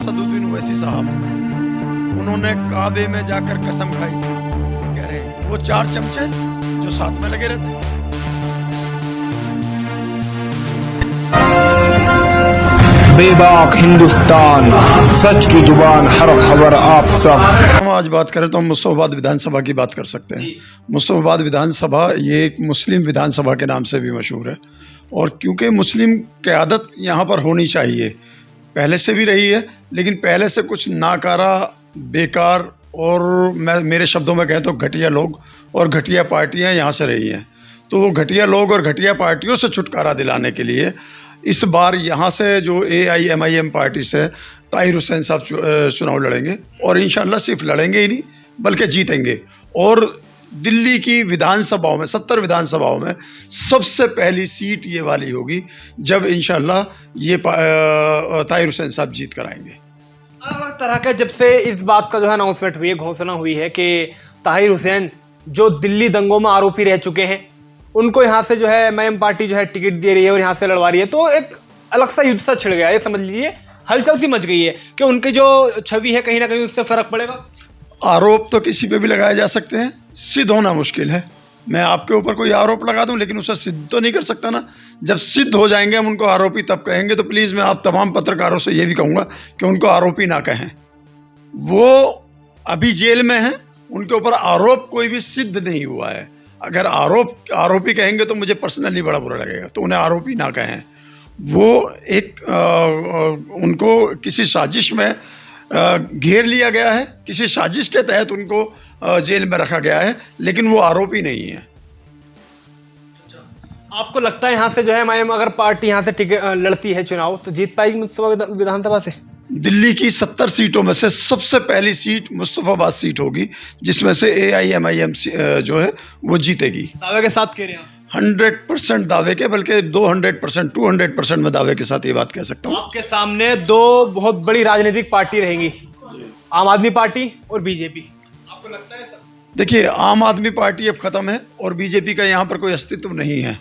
सदुद्दीन ओवैसी साहब, उन्होंने काबे में जाकर कसम खाई थी, कह रहे हैं वो 4 चमचे जो साथ में लगे रहते। बेबाक हिंदुस्तान, सच की जुबान, हर खबर आप तक। हम आज बात करें तो हम मुस्तफाबाद विधानसभा की बात कर सकते हैं। मुस्तफाबाद विधानसभा ये एक मुस्लिम विधानसभा के नाम से भी मशहूर है, और क्योंकि मुस्लिम क़यादत यहाँ पर होनी चाहिए, पहले से भी रही है, लेकिन पहले से कुछ नाकारा, बेकार और मेरे शब्दों में कहें तो घटिया लोग और घटिया पार्टियाँ यहाँ से रही हैं। तो वो घटिया लोग और घटिया पार्टियों से छुटकारा दिलाने के लिए इस बार यहाँ से जो AIMIM पार्टी से ताहिर हुसैन साहब चुनाव लड़ेंगे, और इंशाल्लाह सिर्फ लड़ेंगे ही नहीं बल्कि जीतेंगे। और दिल्ली की विधानसभाओं में 70 विधानसभाओं में सबसे पहली सीट ये वाली होगी जब इंशाल्लाह ये ताहिर हुसैन साहब जीत कर आएंगे। अलग तरह का जब से इस बात का जो है अनाउंसमेंट हुई है, घोषणा हुई है कि ताहिर हुसैन जो दिल्ली दंगों में आरोपी रह चुके हैं, उनको यहाँ से जो है MIM पार्टी जो है टिकट दे रही है और यहाँ से लड़वा रही है, तो एक अलग सा युद्ध सा छिड़ गया है। समझ लीजिए हलचल सी मच गई है कि उनकी जो छवि है कहीं ना कहीं उससे फर्क पड़ेगा। आरोप तो किसी पे भी लगाए जा सकते हैं, सिद्ध होना मुश्किल है। मैं आपके ऊपर कोई आरोप लगा दूं लेकिन उसे सिद्ध तो नहीं कर सकता ना। जब सिद्ध हो जाएंगे हम उनको आरोपी तब कहेंगे। तो प्लीज़ मैं आप तमाम पत्रकारों से ये भी कहूँगा कि उनको आरोपी ना कहें। वो अभी जेल में हैं, उनके ऊपर आरोप कोई भी सिद्ध नहीं हुआ है। अगर आरोपी कहेंगे तो मुझे पर्सनली बड़ा बुरा लगेगा, तो उन्हें आरोपी ना कहें। वो एक उनको किसी साजिश में घेर लिया गया है, किसी साजिश के तहत उनको जेल में रखा गया है, लेकिन वो आरोपी नहीं है। आपको लगता है यहाँ से जो है MIM अगर पार्टी यहाँ से टिकट लड़ती है चुनाव तो जीत पाएगी मुस्तफाबाद विधानसभा से? दिल्ली की 70 सीटों में से सबसे पहली सीट मुस्तफाबाद सीट होगी, जिसमें से AIMIM जो है वो जीतेगी। दावे के साथ कह रहे हैं 100% दावे के, बल्कि 200%, 200% में दावे के साथ ये बात कह सकता हूँ। आपके सामने दो बहुत बड़ी राजनीतिक पार्टी रहेंगी, आम आदमी पार्टी और बीजेपी। आपको लगता है? देखिए, आम आदमी पार्टी अब खत्म है और बीजेपी का यहाँ पर कोई अस्तित्व नहीं है।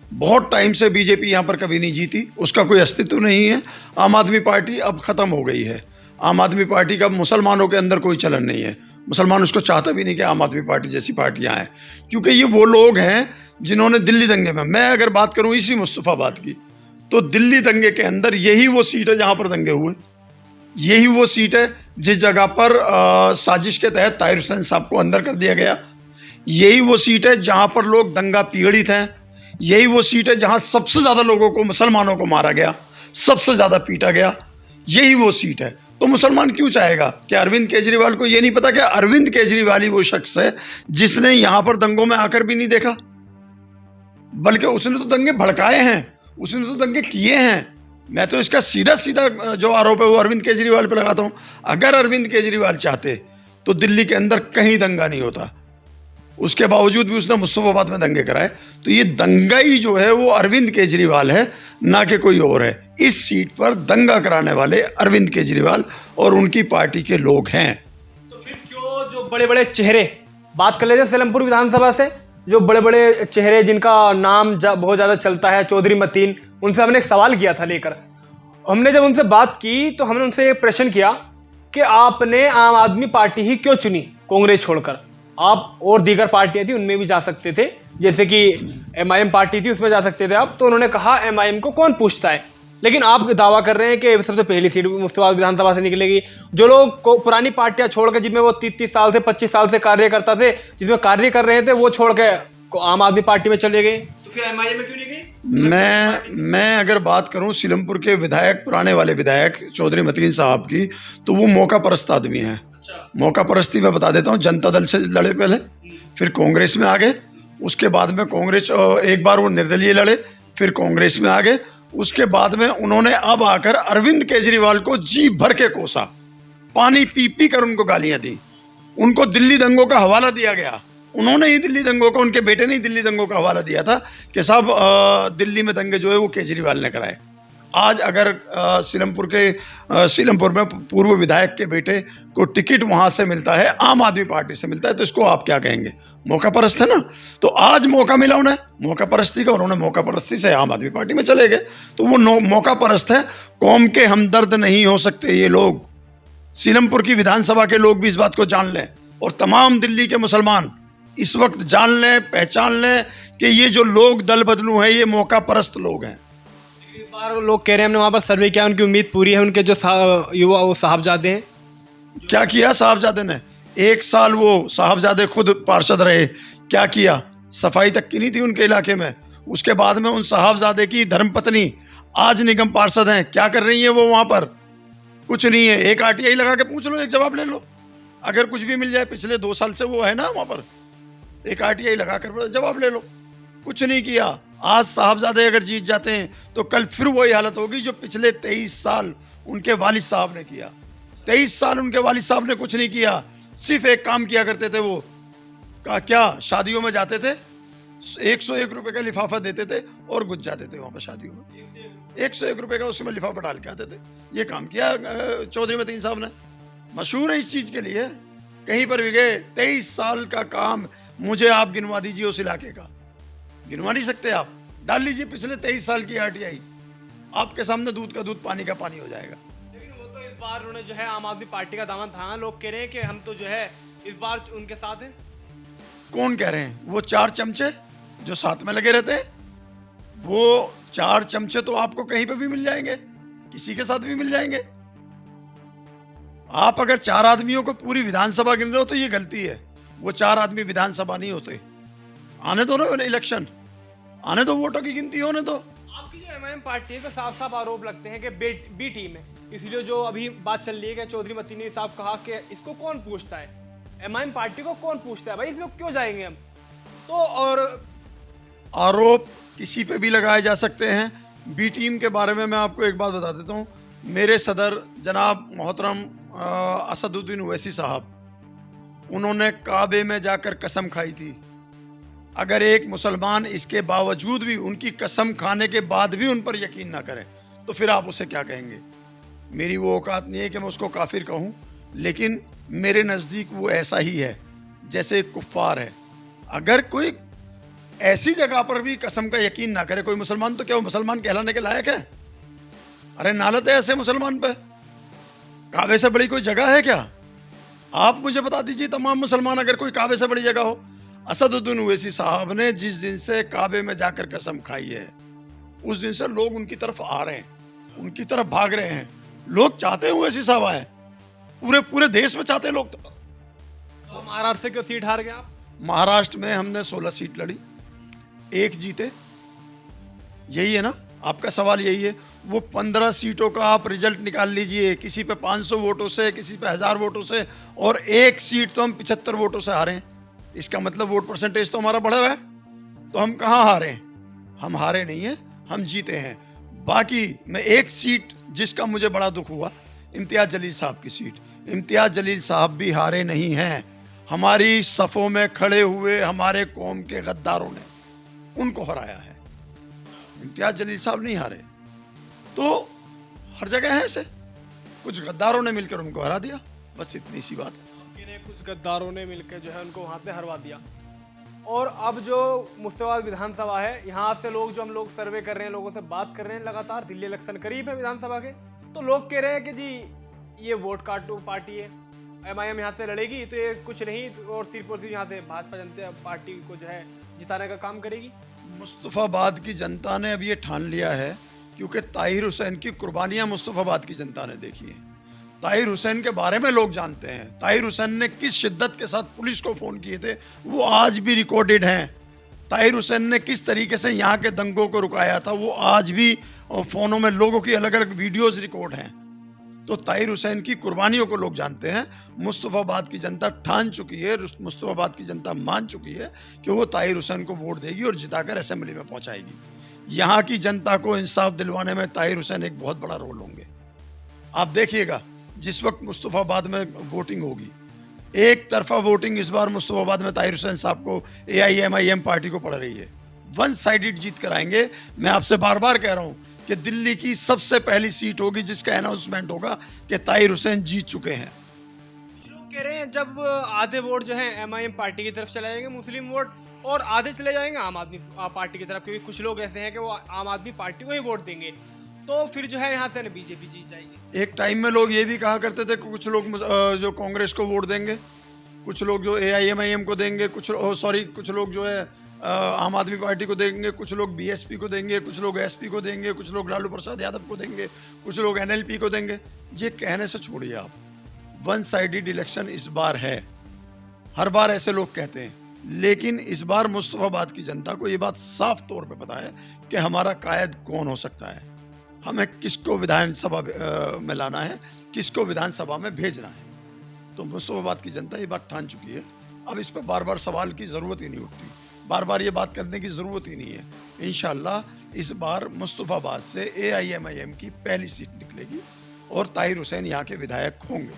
बहुत टाइम से बीजेपी यहाँ पर कभी नहीं जीती, उसका कोई अस्तित्व नहीं है। आम आदमी पार्टी अब ख़त्म हो गई है। आम आदमी पार्टी का मुसलमानों के अंदर कोई चलन नहीं है। मुसलमान उसको चाहते भी नहीं कि आम आदमी पार्टी जैसी पार्टियाँ हैं, क्योंकि ये वो लोग हैं जिन्होंने दिल्ली दंगे में, मैं अगर बात करूँ इसी मुस्तफाबाद की, तो दिल्ली दंगे के अंदर यही वो सीट है जहाँ पर दंगे हुए। यही वो सीट है जिस जगह पर साजिश के तहत ताहिर हुसैन साहब को अंदर कर दिया गया। यही वो सीट है जहाँ पर लोग दंगा पीड़ित हैं। यही वो सीट है जहाँ सबसे ज़्यादा लोगों को, मुसलमानों को मारा गया, सबसे ज़्यादा पीटा गया। यही वो सीट है। तो मुसलमान क्यों चाहेगा कि अरविंद केजरीवाल को ये नहीं पता कि अरविंद केजरीवाल ही वो शख्स है जिसने यहाँ पर दंगों में आकर भी नहीं देखा, बल्कि उसने तो दंगे भड़काए हैं, उसने तो दंगे किए हैं। मैं तो इसका सीधा सीधा जो आरोप है वो अरविंद केजरीवाल पर लगाता हूँ। अगर अरविंद केजरीवाल चाहते तो दिल्ली के अंदर कहीं दंगा नहीं होता, उसके बावजूद भी उसने मुस्तफाबाद में दंगे कराए। तो ये दंगाई जो है वो अरविंद केजरीवाल है, ना कि कोई और है। इस सीट पर दंगा कराने वाले अरविंद केजरीवाल और उनकी पार्टी के लोग हैं। तो फिर क्यों जो बड़े बड़े चेहरे, बात कर लेते हैं सीलमपुर विधानसभा से, जो बड़े बड़े चेहरे जिनका नाम बहुत ज़्यादा चलता है, चौधरी मतीन, उनसे हमने एक सवाल किया था लेकर। हमने जब उनसे बात की तो हमने उनसे एक प्रश्न किया कि आपने आम आदमी पार्टी ही क्यों चुनी कांग्रेस छोड़कर? आप और दीगर पार्टियां थी उनमें भी जा सकते थे, जैसे कि MIM पार्टी थी उसमें जा सकते थे आप। तो उन्होंने कहा MIM को कौन पूछता है, लेकिन आप दावा कर रहे हैं कि सबसे पहली सीट मुस्तफाबाद विधानसभा से निकलेगी। जो लोग पुरानी पार्टियां छोड़ के, जिसमें वो 30 साल से 25 साल से कार्य करता थे, जिसमें कार्य कर रहे थे, वो छोड़ के आम आदमी पार्टी में चले गए, तो फिर MIM में क्यों नहीं गए? मैं अगर बात करूं सीलमपुर के विधायक, पुराने वाले विधायक चौधरी मतीन साहब की, तो वो मौका परस्त आदमी हैं। मौका परस्ती मैं बता देता हूँ। जनता दल से लड़े पहले, फिर कांग्रेस में आ गए, उसके बाद में कांग्रेस एक बार वो निर्दलीय लड़े, फिर कांग्रेस में आ गए। उसके बाद में उन्होंने अब आकर अरविंद केजरीवाल को जी भर के कोसा, पानी पी पी कर उनको गालियां दी। उनको दिल्ली दंगों का हवाला दिया गया। उन्होंने ही दिल्ली दंगों का, उनके बेटे ने ही दिल्ली दंगों का हवाला दिया था कि साहब दिल्ली में दंगे जो है वो केजरीवाल ने कराए। आज अगर सीलमपुर में पूर्व विधायक के बेटे को टिकट वहाँ से मिलता है, आम आदमी पार्टी से मिलता है, तो इसको आप क्या कहेंगे? मौका परस्त है ना। तो आज मौका मिला उन्हें मौका परस्ती का, उन्होंने मौका परस्ती से आम आदमी पार्टी में चले गए, तो वो मौका परस्त है। कौम के हमदर्द नहीं हो सकते ये लोग। सीलमपुर की विधानसभा के लोग भी इस बात को जान लें, और तमाम दिल्ली के मुसलमान इस वक्त जान लें, पहचान लें कि ये जो लोग दल बदलू हैं, ये मौका परस्त लोग हैं। इस बार लोग कह रहे हैं, हमने वहाँ पर सर्वे किया, उनकी उम्मीद पूरी है। उनके जो युवा वो साहबजादे हैं, क्या किया साहबजादे ने? 1 साल वो साहबजादे खुद पार्षद रहे, क्या किया? सफाई तक की नहीं थी उनके इलाके में। उसके बाद में उन साहबजादे की धर्मपत्नी आज निगम पार्षद हैं, क्या कर रही हैं वो वहाँ पर? कुछ नहीं है। एक RTI लगा के पूछ लो, एक जवाब ले लो, अगर कुछ भी मिल जाए। पिछले 2 साल से वो है ना वहाँ पर, एक RTI लगा कर जवाब ले लो। कुछ नहीं किया। आज साहबजादे अगर जीत जाते हैं तो कल फिर वही हालत होगी जो पिछले 23 साल उनके वालिद साहब ने किया। 23 साल उनके वालिद साहब ने कुछ नहीं किया, सिर्फ एक काम किया करते थे। वो क्या शादियों में जाते थे, 101 रुपए का लिफाफा देते थे और घुस जाते थे वहाँ पर शादियों में। 101 रुपए का उसमें लिफाफा डाल के आते थे। ये काम किया चौधरी मतीन साहब ने, मशहूर है इस चीज के लिए। कहीं पर भी गए, 23 साल का काम मुझे आप गिनवा दीजिए उस इलाके का, गिनवा नहीं सकते आप। डाल लीजिए पिछले 23 साल की RTI, आपके सामने दूध का दूध, पानी का पानी हो जाएगा। लेकिन वो तो इस बार उन्होंने जो है आम आदमी पार्टी का दामन थामा। लोग कह रहे हैं कि हम तो जो है इस बार उनके साथ हैं। कौन कह रहे हैं? वो 4 चमचे जो साथ में लगे रहते हैं, वो 4 चमचे तो आपको कहीं पे भी मिल जाएंगे, किसी के साथ भी मिल जाएंगे। आप अगर 4 आदमियों को पूरी विधानसभा गिन रहे हो तो ये गलती है। वो 4 आदमी विधानसभा नहीं होते। आने दो ना इलेक्शन, आने दो, वोटों की गिनती होने दो। आपकी जो MIM पार्टी है, साफ साफ आरोप लगते हैं कि बी टीम है। इसलिए जो अभी बात चल रही है कि चौधरी मतीन ने साहब कहा कि इसको कौन पूछता है, MIM पार्टी को कौन पूछता है, भाई इसमें क्यों जाएंगे हम? तो और आरोप किसी पे भी लगाए जा सकते हैं। बी टीम के बारे में मैं आपको एक बात बता देता हूँ। मेरे सदर जनाब मोहतरम असदुद्दीन ओवैसी साहब, उन्होंने काबे में जाकर कसम खाई थी। अगर एक मुसलमान इसके बावजूद भी, उनकी कसम खाने के बाद भी उन पर यकीन ना करे, तो फिर आप उसे क्या कहेंगे? मेरी वो औकात नहीं है कि मैं उसको काफिर कहूँ, लेकिन मेरे नज़दीक वो ऐसा ही है जैसे एक कुफ्फार है। अगर कोई ऐसी जगह पर भी कसम का यकीन ना करे कोई मुसलमान, तो क्या वो मुसलमान कहलाने के लायक है? अरे नालत है ऐसे मुसलमान पे। काबे से बड़ी कोई जगह है क्या? आप मुझे बता दीजिए तमाम मुसलमान, अगर कोई काबे से बड़ी जगह हो। असदुद्दीन ओवैसी साहब ने जिस दिन से काबे में जाकर कसम खाई है, उस दिन से लोग उनकी तरफ आ रहे हैं, उनकी तरफ भाग रहे हैं। लोग चाहते हैं ओवैसी साहब आए, पूरे देश में चाहते हैं लोग। तो महाराष्ट्र से क्यों सीट हार गए आप? महाराष्ट्र में हमने 16 सीट लड़ी, 1 जीते। यही है ना आपका सवाल? यही है। वो 15 सीटों का आप रिजल्ट निकाल लीजिए, किसी पे 500 वोटों से, किसी पे 1000 वोटों से, और 1 सीट तो हम 75 वोटों से हारे हैं। इसका मतलब वोट परसेंटेज तो हमारा बढ़ रहा है। तो हम कहाँ हारे हैं? हम हारे नहीं हैं, हम जीते हैं। बाकी मैं 1 सीट जिसका मुझे बड़ा दुख हुआ, इम्तियाज जलील साहब की सीट। इम्तियाज जलील साहब भी हारे नहीं हैं। हमारी सफ़ों में खड़े हुए हमारे कौम के गद्दारों ने उनको हराया है। इम्तियाज जलील साहब नहीं हारे। तो हर जगह है ऐसे, कुछ गद्दारों ने मिलकर उनको हरा दिया, बस इतनी सी बात है। कुछ गद्दारों ने मिलकर जो है उनको वहाँ से हरवा दिया। और अब जो मुश्ताबाद विधानसभा है, यहाँ से लोग जो हम लोग सर्वे कर रहे हैं, लोगों से बात कर रहे हैं लगातार, दिल्ली इलेक्शन करीब है विधानसभा के, तो लोग कह रहे हैं कि जी ये वोट काटू पार्टी है, MIM यहाँ से लड़ेगी तो ये कुछ नहीं, और सिर्फ यहाँ से भाजपा जनता पार्टी को जो है जिताने का काम करेगी। मुस्तफ़ाबाद की जनता ने अब ये ठान लिया है, क्योंकि ताहिर हुसैन की कुर्बानियाँ मुस्तफ़ाबाद की जनता ने देखी हैं। ताहिर हुसैन के बारे में लोग जानते हैं। ताहिर हुसैन ने किस शिद्दत के साथ पुलिस को फ़ोन किए थे, वो आज भी रिकॉर्डेड हैं। ताहिर हुसैन ने किस तरीके से यहाँ के दंगों को रुकाया था, वो आज भी फ़ोनों में लोगों की अलग अलग वीडियोस रिकॉर्ड हैं। तो ताहिर हुसैन की कुर्बानियों को लोग जानते हैं। मुस्तफ़ाबाद की जनता ठान चुकी है, मुस्तफ़ाबाद की जनता मान चुकी है कि वो ताहिर हुसैन को वोट देगी और जिताकर असेंबली में पहुँचाएगी। यहाँ की जनता को इंसाफ दिलवाने में ताहिर हुसैन एक बहुत बड़ा रोल होंगे। आप देखिएगा, जिस वक्त मुस्तफ़ाबाद में वोटिंग होगी, एक तरफा वोटिंग इस बार मुस्तफ़ाबाद में ताहिर हुसैन साहब को AIMIM पार्टी को पड़ रही है। 1 साइडेड जीत कराएंगे। मैं आपसे बार बार कह रहा हूँ कि दिल्ली की सबसे पहली सीट होगी जिसका अनाउंसमेंट होगा कि ताहिर हुसैन जीत चुके हैं। कुछ लोग कह रहे हैं जब आधे वोट जो है एमआईएम पार्टी की तरफ चले जाएंगे मुस्लिम वोट, और आधे चले जाएंगे आम आदमी पार्टी की तरफ, क्योंकि कुछ लोग ऐसे हैं कि वो आम आदमी पार्टी को ही वोट देंगे, तो फिर जो है यहाँ से बीजेपी जीत जाएगी। एक टाइम में लोग ये भी कहा करते थे कि कुछ लोग जो कांग्रेस को वोट देंगे, कुछ लोग जो AIMIM को देंगे, कुछ लोग जो है आम आदमी पार्टी को देंगे, कुछ लोग BSP को देंगे, कुछ लोग SP को देंगे, कुछ लोग लालू प्रसाद यादव को देंगे, कुछ लोग NLP को देंगे। ये कहने से छोड़िए आप, वन साइडेड इलेक्शन इस बार है। हर बार ऐसे लोग कहते हैं, लेकिन इस बार मुस्तफाबाद की जनता को ये बात साफ तौर पे पता है कि हमारा कायद कौन हो सकता है, हमें किसको विधानसभा में लाना है, किसको विधानसभा में भेजना है। तो मुस्तफाबाद की जनता ये बात ठान चुकी है। अब इस पर बार बार सवाल की ज़रूरत ही नहीं उठती, बार बार ये बात करने की ज़रूरत ही नहीं है। इंशाल्लाह इस बार मुस्तफाबाद से AIMIM की पहली सीट निकलेगी और ताहिर हुसैन यहाँ के विधायक होंगे।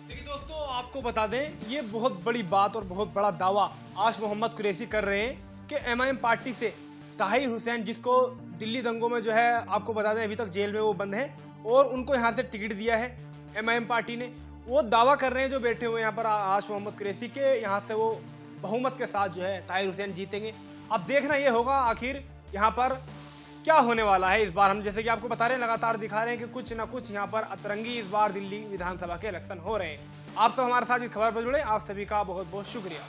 देखिए दोस्तों, आपको बता दें, ये बहुत बड़ी बात और बहुत बड़ा दावा आज मोहम्मद कुरैशी कर रहे हैं कि एमआईएम पार्टी से ताहिर हुसैन, जिसको दिल्ली दंगों में जो है आपको बता दें अभी तक जेल में वो बंद है, और उनको यहाँ से टिकट दिया है एमआईएम पार्टी ने, वो दावा कर रहे हैं जो बैठे हुए यहाँ पर आज मोहम्मद कुरैशी के, यहाँ से वो बहुमत के साथ जो है ताहिर हुसैन जीतेंगे। अब देखना ये होगा आखिर यहाँ पर क्या होने वाला है इस बार। हम जैसे कि आपको बता रहे हैं, लगातार दिखा रहे हैं कि कुछ ना कुछ यहाँ पर अतरंगी इस बार दिल्ली विधानसभा के इलेक्शन हो रहे हैं। आप सब हमारे साथ इस खबर पर जुड़े, आप सभी का बहुत बहुत शुक्रिया।